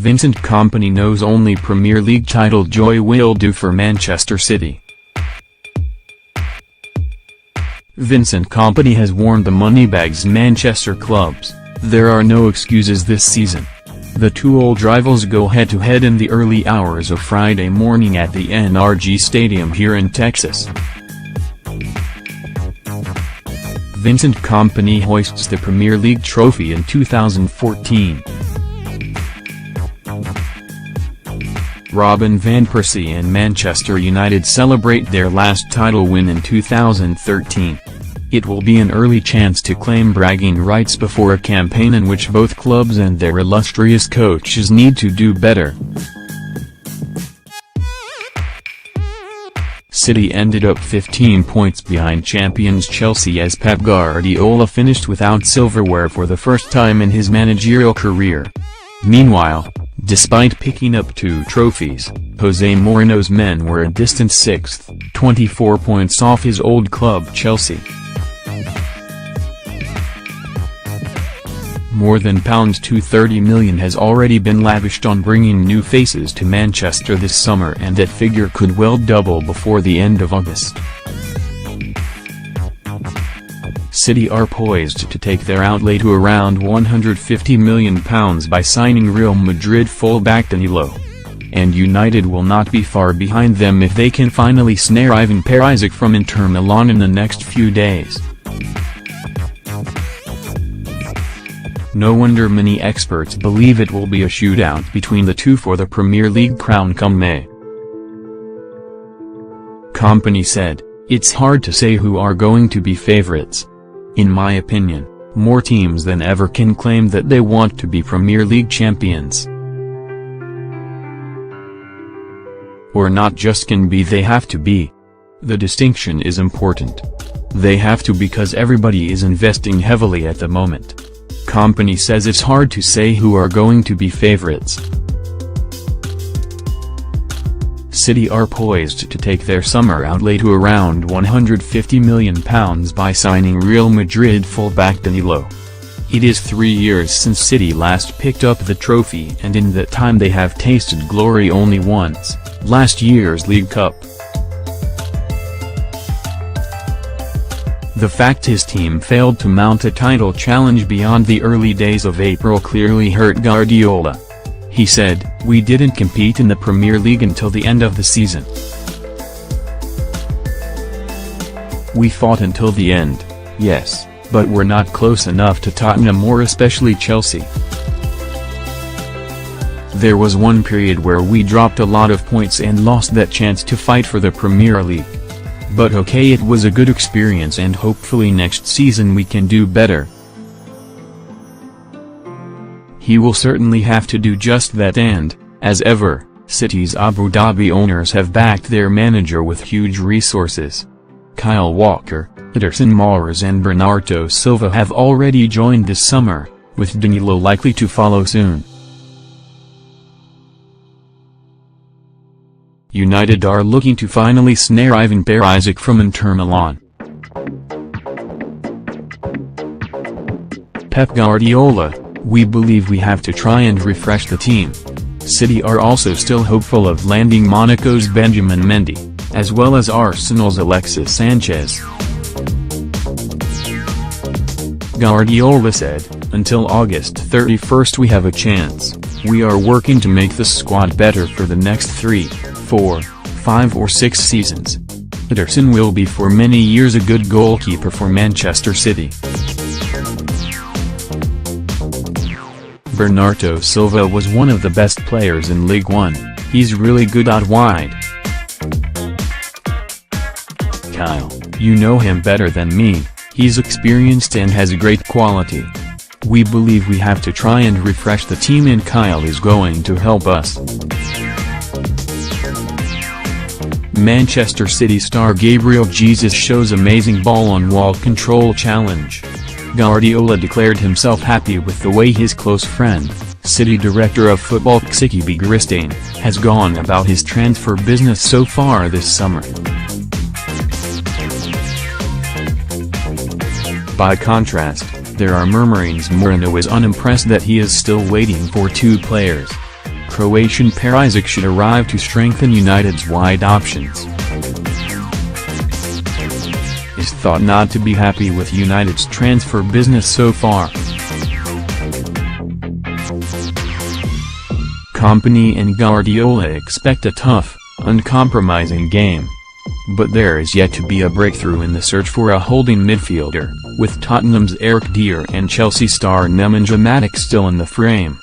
Vincent Kompany knows only Premier League title joy will do for Manchester City. Vincent Kompany has warned the Moneybags Manchester clubs, there are no excuses this season. The two old rivals go head-to-head in the early hours of Friday morning at the NRG Stadium here in Texas. Vincent Kompany hoists the Premier League trophy in 2014. Robin van Persie and Manchester United celebrate their last title win in 2013. It will be an early chance to claim bragging rights before a campaign in which both clubs and their illustrious coaches need to do better. City ended up 15 points behind champions Chelsea as Pep Guardiola finished without silverware for the first time in his managerial career. Meanwhile, despite picking up 2 trophies, Jose Mourinho's men were a distant 6th, 24 points off his old club Chelsea. More than £230 million has already been lavished on bringing new faces to Manchester this summer, and that figure could well double before the end of August. City are poised to take their outlay to around £150 million by signing Real Madrid fullback Danilo. And United will not be far behind them if they can finally snare Ivan Perisic from Inter Milan in the next few days. No wonder many experts believe it will be a shootout between the two for the Premier League crown come May. Kompany said, "It's hard to say who are going to be favourites. In my opinion, more teams than ever can claim that they want to be Premier League champions. Or not just can be, they have to be. The distinction is important. They have to because everybody is investing heavily at the moment." Kompany says it's hard to say who are going to be favourites. City are poised to take their summer outlay to around £150 million by signing Real Madrid fullback Danilo. It is 3 years since City last picked up the trophy, and in that time they have tasted glory only once, last year's League Cup. The fact his team failed to mount a title challenge beyond the early days of April clearly hurt Guardiola. He said, "We didn't compete in the Premier League until the end of the season. We fought until the end, yes, but we're not close enough to Tottenham or especially Chelsea. There was one period where we dropped a lot of points and lost that chance to fight for the Premier League. But okay, it was a good experience and hopefully next season we can do better." He will certainly have to do just that, and, as ever, City's Abu Dhabi owners have backed their manager with huge resources. Kyle Walker, Ederson Moraes and Bernardo Silva have already joined this summer, with Danilo likely to follow soon. United are looking to finally snare Ivan Perisic from Inter Milan. Pep Guardiola, "We believe we have to try and refresh the team." City are also still hopeful of landing Monaco's Benjamin Mendy, as well as Arsenal's Alexis Sanchez. Guardiola said, "Until August 31st we have a chance. We are working to make the squad better for the next 3, 4, 5 or 6 seasons. Ederson will be for many years a good goalkeeper for Manchester City. Bernardo Silva was one of the best players in League One, he's really good out wide. Kyle, you know him better than me, he's experienced and has great quality. We believe we have to try and refresh the team and Kyle is going to help us." Manchester City star Gabriel Jesus shows amazing ball-on-wall control challenge. Guardiola declared himself happy with the way his close friend, City Director of Football Xique Begiristain, has gone about his transfer business so far this summer. By contrast, there are murmurings Mourinho is unimpressed that he is still waiting for 2 players. Croatian pair Isaac should arrive to strengthen United's wide options. Is thought not to be happy with United's transfer business so far. Kompany and Guardiola expect a tough, uncompromising game. But there is yet to be a breakthrough in the search for a holding midfielder, with Tottenham's Eric Dier and Chelsea star Nemanja Matic still in the frame.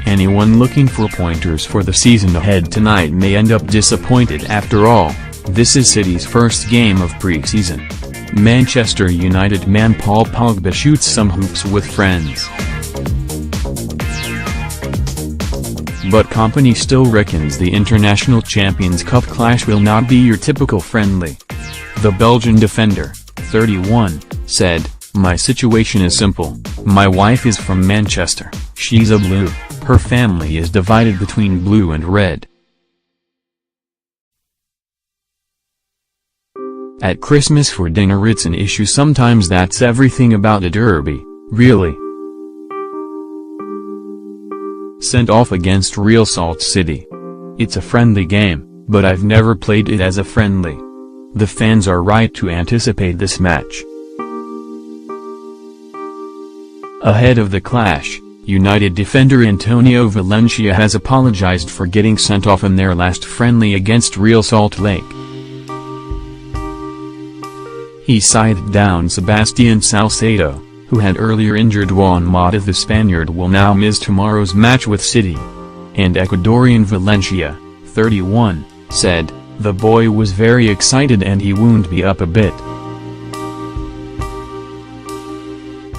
Anyone looking for pointers for the season ahead tonight may end up disappointed after all. This is City's first game of pre-season. Manchester United man Paul Pogba shoots some hoops with friends. But Kompany still reckons the International Champions Cup clash will not be your typical friendly. The Belgian defender, 31, said, "My situation is simple. My wife is from Manchester, she's a Blue, her family is divided between blue and red. At Christmas for dinner it's an issue, sometimes that's everything about a derby, really." Sent off against Real Salt City. "It's a friendly game, but I've never played it as a friendly. The fans are right to anticipate this match." Ahead of the clash, United defender Antonio Valencia has apologized for getting sent off in their last friendly against Real Salt Lake. He scythed down Sebastian Salcedo, who had earlier injured Juan Mata. The Spaniard will now miss tomorrow's match with City. And Ecuadorian Valencia, 31, said, "The boy was very excited and he wound me up a bit.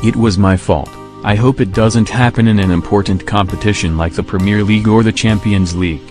It was my fault. I hope it doesn't happen in an important competition like the Premier League or the Champions League."